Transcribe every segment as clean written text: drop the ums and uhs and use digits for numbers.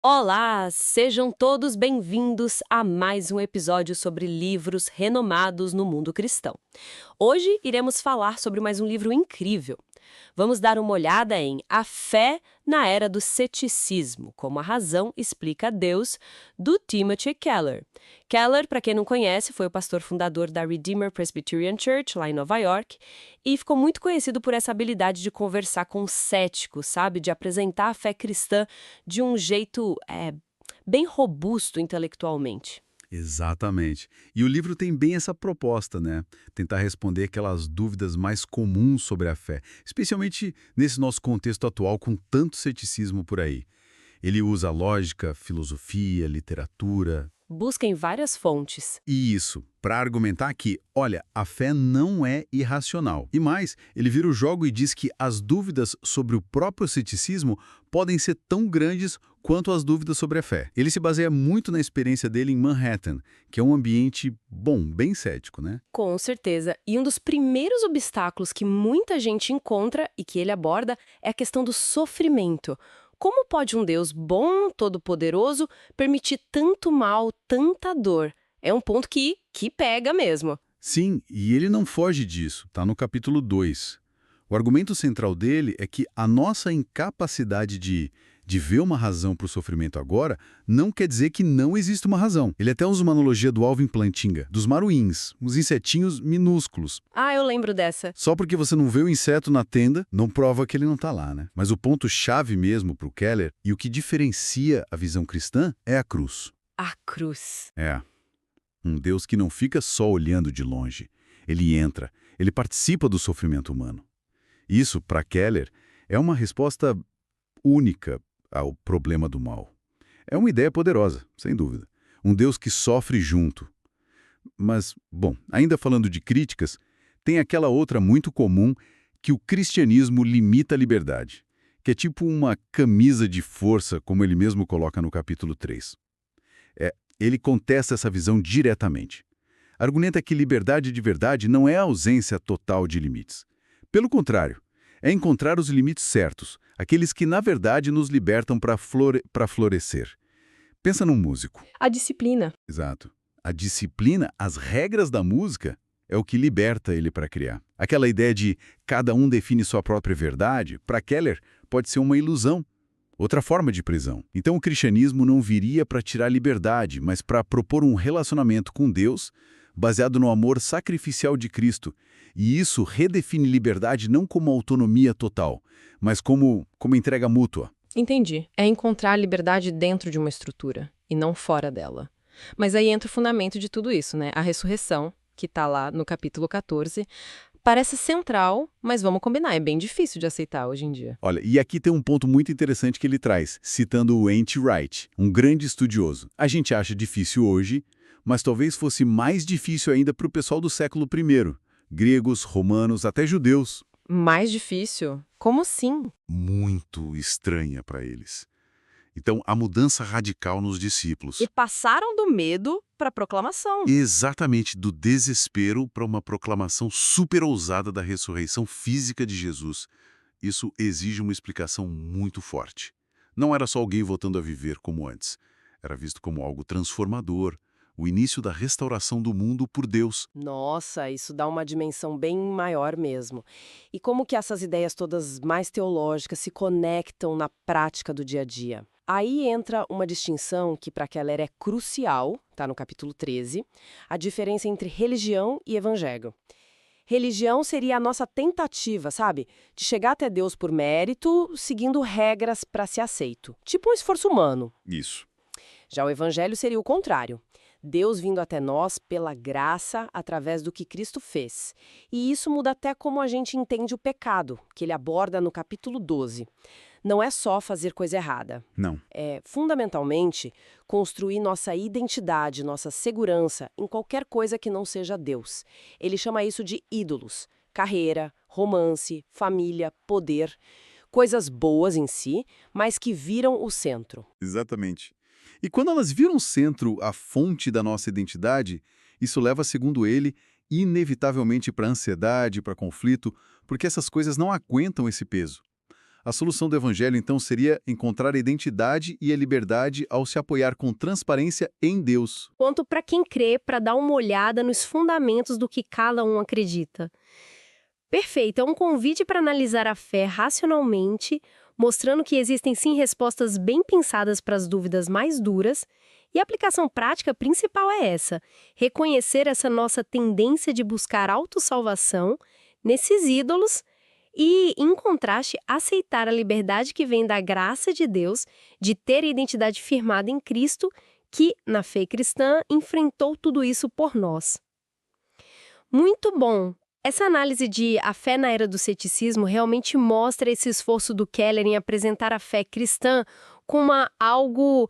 Olá, sejam todos bem-vindos a mais um episódio sobre livros renomados no mundo cristão. Hoje iremos falar sobre mais um livro incrível. Vamos dar uma olhada em A Fé na Era do Ceticismo, como a razão explica Deus, do Timothy Keller. Keller, para quem não conhece, foi o pastor fundador da Redeemer Presbyterian Church, lá em Nova York, e ficou muito conhecido por essa habilidade de conversar com céticos, sabe? De apresentar a fé cristã de um jeito bem robusto intelectualmente. Exatamente. E o livro tem bem essa proposta, né? Tentar responder aquelas dúvidas mais comuns sobre a fé, especialmente nesse nosso contexto atual com tanto ceticismo por aí. Ele usa lógica, filosofia, literatura. Busquem várias fontes. E isso, para argumentar que, olha, a fé não é irracional. E mais, ele vira o jogo e diz que as dúvidas sobre o próprio ceticismo podem ser tão grandes quanto as dúvidas sobre a fé. Ele se baseia muito na experiência dele em Manhattan, que é um ambiente, bom, bem cético, né? Com certeza. E um dos primeiros obstáculos que muita gente encontra e que ele aborda é a questão do sofrimento. Como pode um Deus bom, todo-poderoso, permitir tanto mal, tanta dor? É um ponto que pega mesmo. Sim, e ele não foge disso, está no capítulo 2. O argumento central dele é que a nossa incapacidade de ver uma razão para o sofrimento agora não quer dizer que não existe uma razão. Ele até usa uma analogia do Alvin Plantinga, dos maruins, uns insetinhos minúsculos. Ah, eu lembro dessa. Só porque você não vê o inseto na tenda, não prova que ele não está lá, né? Mas o ponto-chave mesmo para o Keller e o que diferencia a visão cristã é a cruz. A cruz. É. Um Deus que não fica só olhando de longe. Ele entra, ele participa do sofrimento humano. Isso, para Keller, é uma resposta única ao problema do mal. É uma ideia poderosa, sem dúvida. Um Deus que sofre junto. Mas, bom, ainda falando de críticas, tem aquela outra muito comum que o cristianismo limita a liberdade, que é tipo uma camisa de força, como ele mesmo coloca no capítulo 3. Ele contesta essa visão diretamente. Argumenta que liberdade de verdade não é a ausência total de limites. Pelo contrário, é encontrar os limites certos, aqueles que, na verdade, nos libertam para florescer. Pensa num músico. A disciplina. Exato. A disciplina, as regras da música, é o que liberta ele para criar. Aquela ideia de cada um define sua própria verdade, para Keller, pode ser uma ilusão. Outra forma de prisão. Então o cristianismo não viria para tirar liberdade, mas para propor um relacionamento com Deus baseado no amor sacrificial de Cristo. E isso redefine liberdade não como autonomia total, mas como entrega mútua. Entendi. É encontrar a liberdade dentro de uma estrutura e não fora dela. Mas aí entra o fundamento de tudo isso, né? A ressurreição, que está lá no capítulo 14, parece central, mas vamos combinar, é bem difícil de aceitar hoje em dia. Olha, e aqui tem um ponto muito interessante que ele traz, citando o N.T. Wright, um grande estudioso. A gente acha difícil hoje, mas talvez fosse mais difícil ainda para o pessoal do século I, gregos, romanos, até judeus. Mais difícil? Como assim? Muito estranha para eles. Então, a mudança radical nos discípulos. E passaram do medo para a proclamação. Exatamente do desespero para uma proclamação super ousada da ressurreição física de Jesus. Isso exige uma explicação muito forte. Não era só alguém voltando a viver como antes. Era visto como algo transformador, o início da restauração do mundo por Deus. Nossa, isso dá uma dimensão bem maior mesmo. E como que essas ideias todas mais teológicas se conectam na prática do dia a dia? Aí entra uma distinção que para Keller é crucial, tá no capítulo 13, a diferença entre religião e evangelho. Religião seria a nossa tentativa, sabe? De chegar até Deus por mérito, seguindo regras para ser aceito. Tipo um esforço humano. Isso. Já o evangelho seria o contrário. Deus vindo até nós pela graça através do que Cristo fez. E isso muda até como a gente entende o pecado, que ele aborda no capítulo 12. Não é só fazer coisa errada. Não. É, fundamentalmente, construir nossa identidade, nossa segurança em qualquer coisa que não seja Deus. Ele chama isso de ídolos. Carreira, romance, família, poder. Coisas boas em si, mas que viram o centro. Exatamente. E quando elas viram o centro, a fonte da nossa identidade, isso leva, segundo ele, inevitavelmente para ansiedade, para conflito, porque essas coisas não aguentam esse peso. A solução do evangelho, então, seria encontrar a identidade e a liberdade ao se apoiar com transparência em Deus. Ponto para quem crê, para dar uma olhada nos fundamentos do que cada um acredita. Perfeito, é um convite para analisar a fé racionalmente, mostrando que existem sim respostas bem pensadas para as dúvidas mais duras, e a aplicação prática principal é essa: reconhecer essa nossa tendência de buscar autossalvação nesses ídolos e, em contraste, aceitar a liberdade que vem da graça de Deus de ter a identidade firmada em Cristo, que, na fé cristã, enfrentou tudo isso por nós. Muito bom! Essa análise de A Fé na Era do Ceticismo realmente mostra esse esforço do Keller em apresentar a fé cristã como algo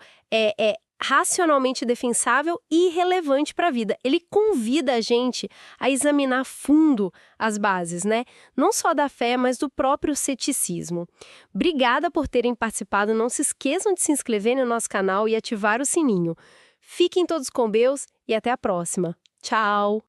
racionalmente defensável e relevante para a vida. Ele convida a gente a examinar a fundo as bases, né? Não só da fé, mas do próprio ceticismo. Obrigada por terem participado. Não se esqueçam de se inscrever no nosso canal e ativar o sininho. Fiquem todos com Deus e até a próxima. Tchau!